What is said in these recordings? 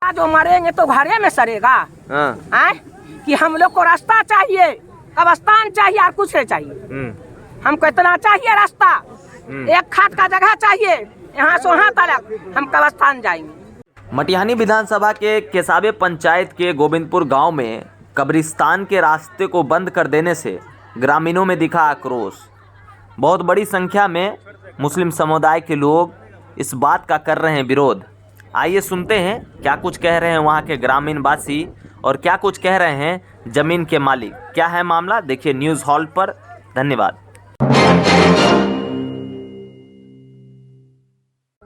जो मरेंगे तो घरे में सरेगा। हाँ। कि हम लोग को रास्ता चाहिए, कब्रिस्तान चाहिए और कुछ नहीं चाहिए। हमको इतना चाहिए रास्ता, एक खाद का जगह चाहिए, यहाँ से वहाँ तक हम कब्रिस्तान जाएंगे। मटिहानी विधानसभा के केसाबे पंचायत के गोविंदपुर गांव में कब्रिस्तान के रास्ते को बंद कर देने से ग्रामीणों में दिखा आक्रोश। बहुत बड़ी संख्या में मुस्लिम समुदाय के लोग इस बात का कर रहे हैं विरोध। आइए सुनते हैं क्या कुछ कह रहे हैं वहां के ग्रामीण वासी और क्या कुछ कह रहे हैं जमीन के मालिक। क्या है मामला, देखिए न्यूज़ हॉल पर। धन्यवाद।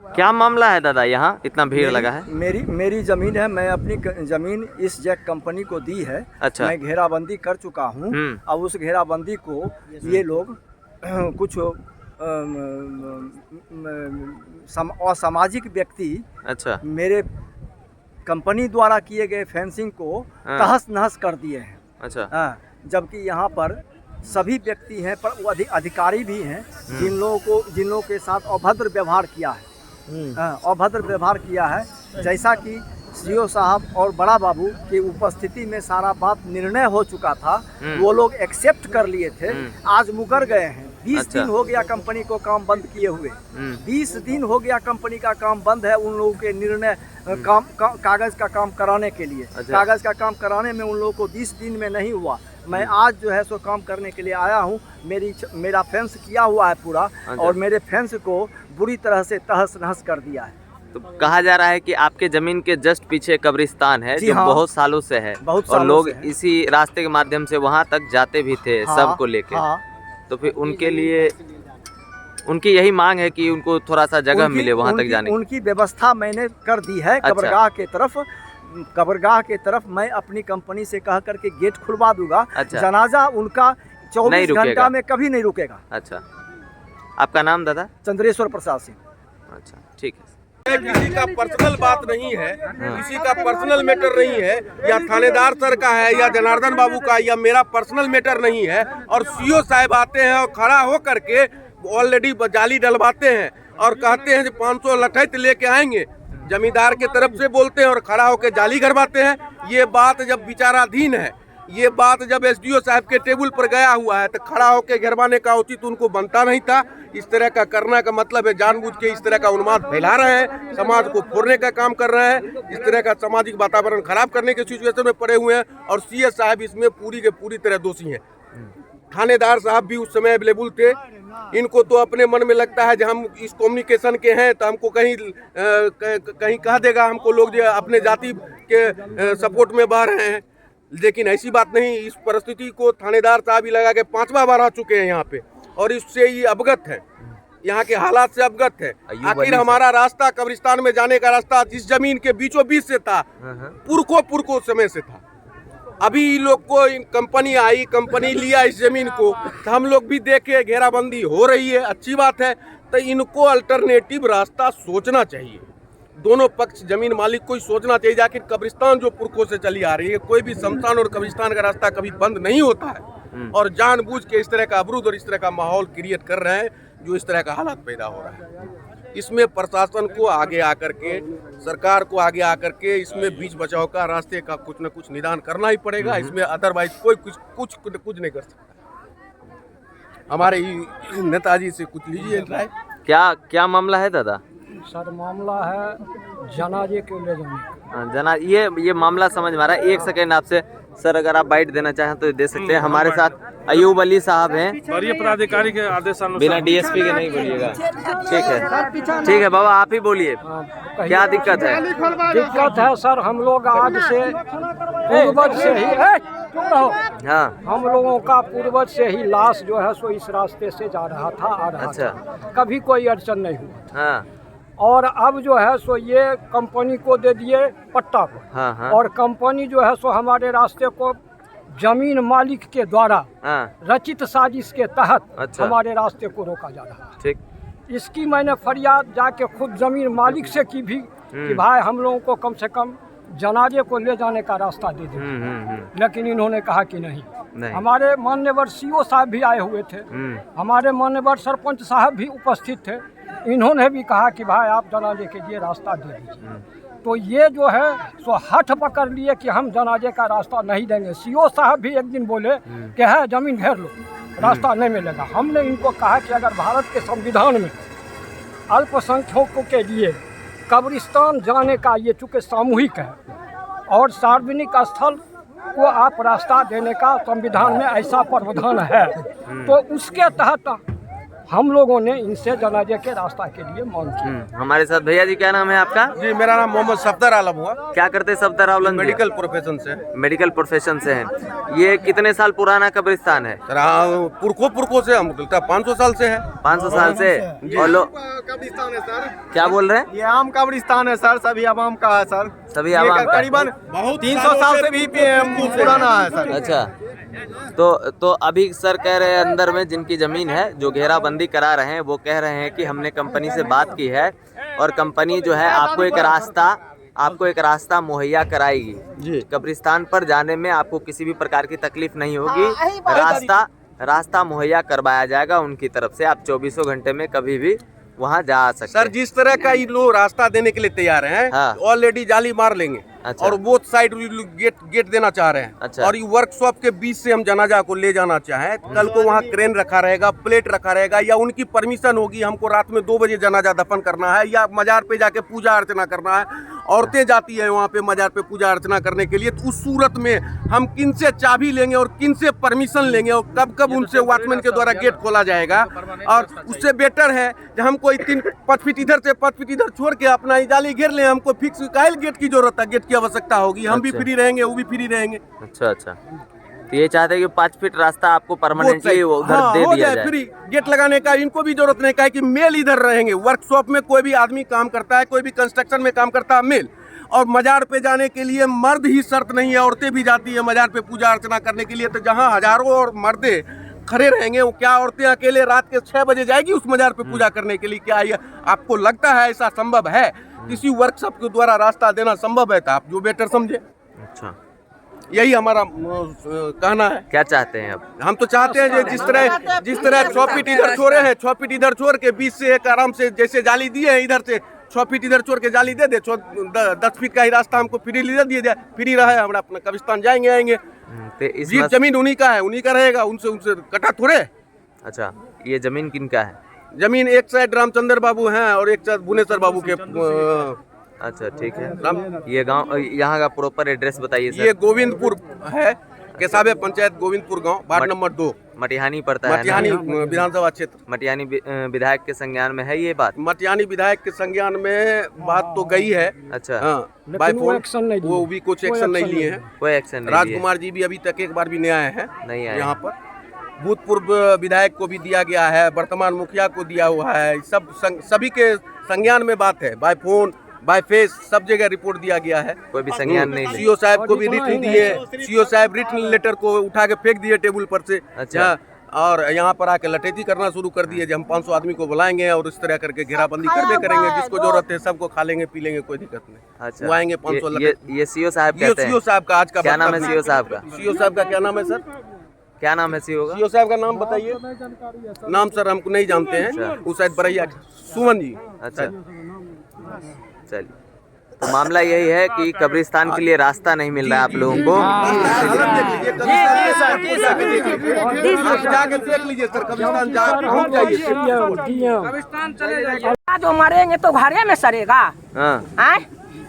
क्या मामला है दादा, यहाँ इतना भीड़ लगा है? मेरी ज़मीन है, मैं अपनी ज़मीन इस जैक कंपनी को दी है। अच्छा। मैं घेराबंदी कर चुका हूँ। अब उस घेराबंदी को ये लोग कुछ असामाजिक व्यक्ति अच्छा मेरे कंपनी द्वारा किए गए फेंसिंग को तहस नहस कर दिए हैं। अच्छा। जबकि यहाँ पर सभी व्यक्ति हैं, पर वो अधिकारी भी हैं जिन लोगों के साथ अभद्र व्यवहार किया है। अभद्र व्यवहार किया है, जैसा कि सीओ साहब और बड़ा बाबू की उपस्थिति में सारा बात निर्णय हो चुका था। वो लोग एक्सेप्ट कर लिए थे, आज मुकर गए हैं। 20 दिन हो गया कंपनी को काम बंद किए हुए। 20 दिन हो गया कंपनी का काम बंद है। उन लोगों के निर्णय कागज का काम कराने के लिए। कागज का काम कराने में उन लोगों को 20 दिन में नहीं हुआ। मैं आज जो है सो काम करने के लिए आया हूँ। मेरा फेंस किया हुआ है पूरा, और मेरे फेंस को बुरी तरह से तहस नहस कर दिया है। तो कहा जा रहा है कि आपके जमीन के जस्ट पीछे कब्रिस्तान है जो बहुत सालों से है, और लोग इसी रास्ते के माध्यम से वहाँ तक जाते भी थे सबको लेके। तो फिर उनके लिए उनकी यही मांग है कि उनको थोड़ा सा जगह मिले वहाँ तक जाने की। उनकी व्यवस्था मैंने कर दी है। कब्रगाह के तरफ मैं अपनी कंपनी से कह करके गेट खुलवा दूंगा। जनाजा उनका 24 घंटा में कभी नहीं रुकेगा। अच्छा, आपका नाम दादा? चंद्रेश्वर प्रसाद सिंह। अच्छा, ठीक है। किसी का पर्सनल बात नहीं है, किसी का पर्सनल मैटर नहीं है, या थानेदार सर का है या जनार्दन बाबू का, या मेरा पर्सनल मैटर नहीं है। और सीओ साहब आते हैं और खड़ा हो करके ऑलरेडी जाली डलवाते हैं और कहते हैं कि 500 लठैत लेके आएंगे। जमींदार के तरफ से बोलते हैं और खड़ा होकर जाली करवाते हैं। ये बात जब विचाराधीन है, ये बात जब एसडीओ साहब के टेबल पर गया हुआ है, तो खड़ा होकर घेरवाने का उचित उनको बनता नहीं था। इस तरह का करना का मतलब है जानबूझ के इस तरह का उन्माद फैला रहे हैं, समाज को फोड़ने का काम कर रहे हैं, इस तरह का सामाजिक वातावरण खराब करने के सिचुएशन में पड़े हुए हैं। और सीएस साहब इसमें पूरी के पूरी तरह दोषी हैं। थानेदार साहब भी उस समय अवेलेबल थे। इनको तो अपने मन में लगता है कि हम इस कम्युनिकेशन के हैं तो हमको कहीं कह देगा, हमको लोग अपने जाति के सपोर्ट में बह रहे हैं। लेकिन ऐसी बात नहीं। इस परिस्थिति को थानेदार साहब ही लगा के 5वां बार आ चुके हैं यहाँ पे, और इससे ये अवगत है, यहाँ के हालात से अवगत है। आखिर हमारा रास्ता कब्रिस्तान में जाने का रास्ता जिस जमीन के बीचों बीच से था, पुरखों समय से था। अभी लोग को कंपनी आई, कंपनी लिया इस जमीन को, तो हम लोग भी देखे घेराबंदी हो रही है, अच्छी बात है। तो इनको अल्टरनेटिव रास्ता सोचना चाहिए। दोनों पक्ष जमीन मालिक को ही सोचना चाहिए। आखिर कब्रिस्तान जो पुरखों से चली आ रही है, कोई भी शमशान और कब्रिस्तान का रास्ता कभी बंद नहीं होता है। और जानबूझ के इस तरह का अवरुद्ध और इस तरह का माहौल क्रिएट कर रहे हैं, जो इस तरह का हालात पैदा हो रहा है। इसमें प्रशासन को आगे आकर के, सरकार को आगे आकर के इसमें बीच बचाव का रास्ते का कुछ न कुछ निदान करना ही पड़ेगा। इसमें अदरवाइज कोई कुछ नहीं कर सकता। हमारे नेताजी से कुछ लीजिए राय। क्या मामला है दादा? सर मामला है जनाजे को ले जाने। ये मामला समझ में आ रहा है। एक सेकेंड आपसे सर, अगर आप बाइट देना चाहें तो दे सकते हैं। हमारे साथ अयूब अली साहब हैं, वरीय पदाधिकारी के आदेशानुसार। बिना डीएसपी के नहीं बोलिएगा। ठीक है बाबा, आप ही बोलिए, क्या दिक्कत है? दिक्कत है सर, हम लोग आज से पूर्वज से ही हम लोगों का पूर्वज से ही लाश जो है सो इस रास्ते से जा रहा था, आ रहा था। कभी कोई अड़चन नहीं हुआ। और अब जो है सो ये कंपनी को दे दिए पट्टा पर। और कंपनी जो है सो हमारे रास्ते को जमीन मालिक के द्वारा रचित साजिश के तहत हमारे रास्ते को रोका जा रहा है। ठीक। इसकी मैंने फरियाद जाके खुद जमीन मालिक से की भी कि भाई हम लोगों को कम से कम जनाजे को ले जाने का रास्ता दे दीजिए। लेकिन इन्होंने कहा कि नहीं। हमारे मान्यवर सीओ साहब भी आए हुए थे, हमारे मान्यवर सरपंच साहब भी उपस्थित थे। इन्होंने भी कहा कि भाई आप जनाजे के लिए रास्ता दे दीजिए। तो ये जो है सो हठ पकड़ लिए कि हम जनाजे का रास्ता नहीं देंगे। सीओ साहब भी एक दिन बोले कि है जमीन घेर लो, रास्ता नहीं मिलेगा। हमने इनको कहा कि अगर भारत के संविधान में अल्पसंख्यकों के लिए कब्रिस्तान जाने का ये चूँकि सामूहिक है और सार्वजनिक स्थल को आप रास्ता देने का संविधान में ऐसा प्रावधान है, तो उसके तहत हम लोगों ने इनसे जनाजे के रास्ता के लिए मांग की। हमारे साथ भैया जी, क्या नाम है आपका? जी, मेरा नाम मोहम्मद सफदर आलम हुआ। क्या करते हैं सफदर आलम? मेडिकल प्रोफेशन से। मेडिकल प्रोफेशन से हैं। ये कितने साल पुराना कब्रिस्तान है? पुरखों से हम 500 साल से है। 500 साल से। और लोग कब्रिस्तान है सर, क्या बोल रहे हैं? ये आम कब्रिस्तान है सर, सभी आवाम का है सर, सभी आवाम का। करीबन 300 साल से भी पुराना है सर। अच्छा, तो अभी सर कह रहे हैं अंदर में जिनकी जमीन है जो घेराबंदी करा रहे हैं वो कह रहे हैं कि हमने कंपनी से बात की है और कंपनी जो है आपको एक रास्ता मुहैया कराएगी। कब्रिस्तान पर जाने में आपको किसी भी प्रकार की तकलीफ नहीं होगी। रास्ता मुहैया करवाया जाएगा उनकी तरफ से। आप 24 घंटे में कभी भी वहाँ जा सकते सर। जिस तरह का ये लोग रास्ता देने के लिए तैयार हैं, ऑलरेडी जाली मार लेंगे। अच्छा। और बोथ साइड गेट देना चाह रहे हैं। अच्छा। और ये वर्कशॉप के बीच से हम जनाजा को ले जाना चाहें, कल को वहाँ क्रेन रखा रहेगा, प्लेट रखा रहेगा, या उनकी परमिशन होगी हमको रात में 2 बजे जनाजा दफन करना है या मजार पे जाके पूजा अर्चना करना है। औरतें जाती है वहाँ पे मजार पे पूजा अर्चना करने के लिए, तो उस सूरत में हम किन से चाबी लेंगे और किन से परमिशन लेंगे और कब उनसे वॉचमैन के द्वारा गेट खोला जाएगा। और उससे बेटर है कि हम कोई 5 फीट इधर से 5 फीट इधर छोड़ के अपना जाली घेर लें। हमको फिक्स कायल गेट की जरूरत है, गेट की आवश्यकता होगी। हम भी फ्री रहेंगे, वो भी फ्री रहेंगे। अच्छा। तो ये चाहते हैं कि 5 फीट रास्ता आपको परमानेंटली उधर दे दिया जाए। फ्री गेट लगाने का इनको भी जरूरत नहीं है कि मेल इधर रहेंगे। वर्कशॉप में कोई भी आदमी काम करता है, कोई भी कंस्ट्रक्शन में काम करता है मेल, और मजार पे जाने के लिए मर्द ही शर्त नहीं है, औरतें भी जाती है मजार पे पूजा अर्चना करने के लिए। तो जहाँ हजारों और मर्दे खड़े रहेंगे, वो क्या औरतें अकेले रात के 6 बजे जाएगी उस मजार पे पूजा करने के लिए? क्या ये आपको लगता है ऐसा संभव है? किसी वर्कशॉप के द्वारा रास्ता देना संभव है? तो आप जो बेटर समझे। अच्छा, यही हमारा कहना है। क्या चाहते हैं अब? हम तो चाहते हैं जिस तरह 6 फीट इधर छोड़े हैं, 6 फीट इधर छोड़ के बीच से एक आराम से जैसे जाली दिए हैं, इधर से 6 फीट इधर छोड़ के जाली दे दे, 10 फीट का ही रास्ता हमको फ्री दे दिया जाए। फ्री रहे, हम अपना कब्रिस्तान जाएंगे आएंगे। तो जमीन उन्हीं का है, उन्हीं का रहेगा, उनसे कटा थोड़े। अच्छा, ये जमीन किनका है? जमीन एक साइड रामचंद्र बाबू हैं और एक साइड भुवनेश्वर बाबू के। अच्छा, ठीक है। ये गांव, यहाँ का प्रॉपर एड्रेस बताइए सर। ये गोविंदपुर है, केसाबे पंचायत गोविंदपुर गांव, वार्ड नंबर 2, मटिहानी पड़ता है। मटिहानी विधानसभा क्षेत्र। मटिहानी विधायक के संज्ञान में है ये बात? मटिहानी विधायक के संज्ञान में बात तो गई है। अच्छा। हाँ, बाय फोन वो भी कुछ एक्शन नहीं लिए हैं। कोई एक्शन नहीं। राजकुमार जी भी अभी तक एक बार भी नहीं आए हैं, नहीं आए यहाँ पर। भूतपूर्व विधायक को भी दिया गया है, वर्तमान मुखिया को दिया हुआ है। सभी के संज्ञान में बात है, बाय फोन बाय फेस सब जगह रिपोर्ट दिया गया है। कोई भी संज्ञान नहीं। सीओ साहब को भी रिटन दिए, सीओ साहब रिटन लेटर को उठा के फेंक दिए टेबल पर से। अच्छा। और यहाँ पर आके लठेती करना शुरू कर दिए, जब हम 500 आदमी को बुलाएंगे और इस तरह करके घेराबंदी करबे करेंगे, जिसको जरूरत है सबको खा लेंगे पी लेंगे, कोई दिक्कत नहीं। अच्छा। वो आएंगे 500। ये सीओ साहब कहते हैं? सीओ साहब का आज का क्या नाम है? सीओ साहब का क्या नाम है सर? क्या नाम है सीओ का? सीओ साहब का नाम बताइए। नाम सर हमको नहीं जानते हैं, वो शायद बरैया सुमन जी। अच्छा, चलिए। तो मामला यही है कि कब्रिस्तान के लिए रास्ता नहीं मिल रहा है आप लोगों को। जो मरेंगे तो घरे में सरेगा।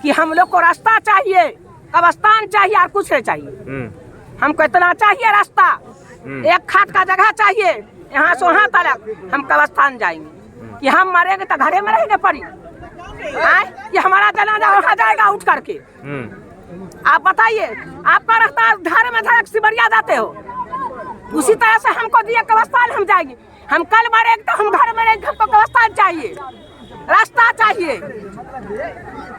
कि हम लोग को रास्ता चाहिए, कब्रिस्तान चाहिए और कुछ नहीं चाहिए। हमको इतना चाहिए रास्ता, एक खाट का जगह चाहिए, यहाँ से वहाँ तक हम कब्रिस्तान जाएंगे। कि हम मरेंगे तो घरे में रहेंगे पड़ी, कि हमारा जनाजा वहाँ जाएगा उठ करके। आप बताइए, आपका रास्ता घर में था, सिमरिया जाते हो, उसी तरह से हमको दिए कब्रिस्तान हम जाएंगे। हम कल मरेंगे तो हम घर में रहेंगे, हमको कब्रिस्तान चाहिए, रास्ता चाहिए,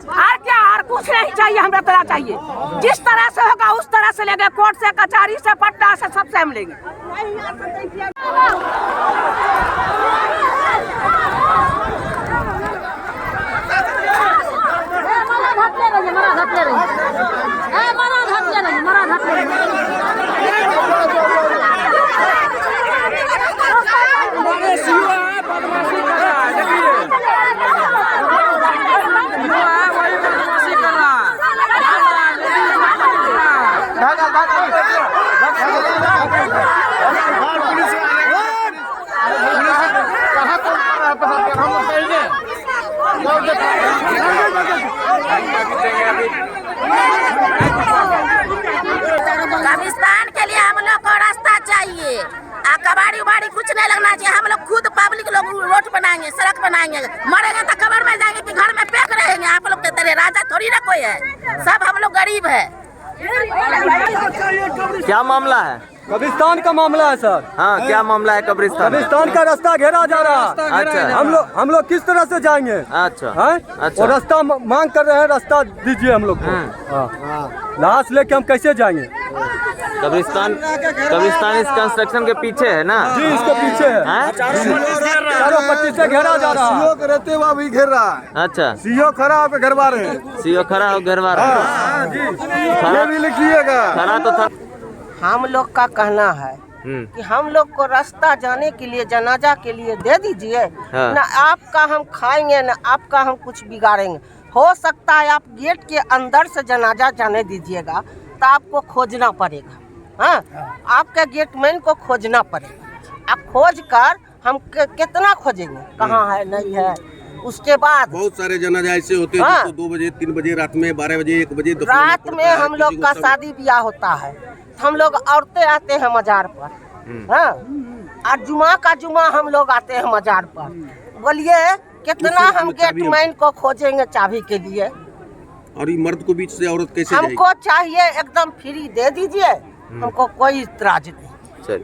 और क्या, और कुछ नहीं चाहिए। हमें तरह चाहिए, जिस तरह से होगा उस तरह से लेंगे, कोर्ट से, कचहरी से, पट्टा से, सबसे हम लेंगे। कबाड़ी उबाड़ी कुछ नहीं लगना चाहिए। हम लोग खुद पब्लिक लोग रोड बनाएंगे, सड़क बनाएंगे, मरेंगे तो कब्र में जाएंगे कि घर में पैक रहेंगे। आप लोग के तरह राजा थोड़ी ना कोई है, सब हम लोग गरीब है। क्या मामला है? कब्रिस्तान का मामला है सर। हाँ, क्या मामला है कब्रिस्तान? कब्रिस्तान का रास्ता घेरा जा रहा है। अच्छा, हम लोग किस तरह से जाएंगे? अच्छा, हैं? अच्छा। और रास्ता मांग कर रहे हैं, रास्ता दीजिए हम लोग को। लाश लेके हम कैसे जाएंगे? कब्रिस्तान इस कंस्ट्रक्शन के पीछे है ना? जी, इसके पीछे है। हैं? चारों पट्टी से घेरा जा रहा है। सीओ रहते हुआ भी घेर रहा है। अच्छा, सीओ खड़ा होकर घरवा रहे हैं। सीओ खड़ा हो घेरवा रहा है। ये भी लिखिएगा। खड़ा तो था। हम लोग का कहना है कि हम लोग को रास्ता जाने के लिए, जनाजा के लिए दे दीजिए। हाँ। न आपका हम खाएंगे, न आपका हम कुछ बिगाड़ेंगे। हो सकता है आप गेट के अंदर से जनाजा जाने दीजिएगा तो आपको खोजना पड़ेगा। हाँ, आपके गेटमैन को खोजना पड़ेगा। आप खोज कर हम कितना खोजेंगे, कहाँ है नहीं है। उसके बाद बहुत सारे जनाजा ऐसे होते हैं हाँ। जिसको 2 बजे 3 बजे रात में 12 बजे 1 बजे रात में हम लोग का शादी ब्याह होता है, हम लोग औरतें आते हैं मजार पर। हाँ, और जुमा का जुमा हम लोग आते हैं मजार पर। बोलिए कितना हम गेटमैन को खोजेंगे चाबी के लिए। और ये मर्द को बीच से औरत कैसे हमको चाहिए एकदम फ्री दे दीजिए, हमको कोई इतराज नहीं। चल।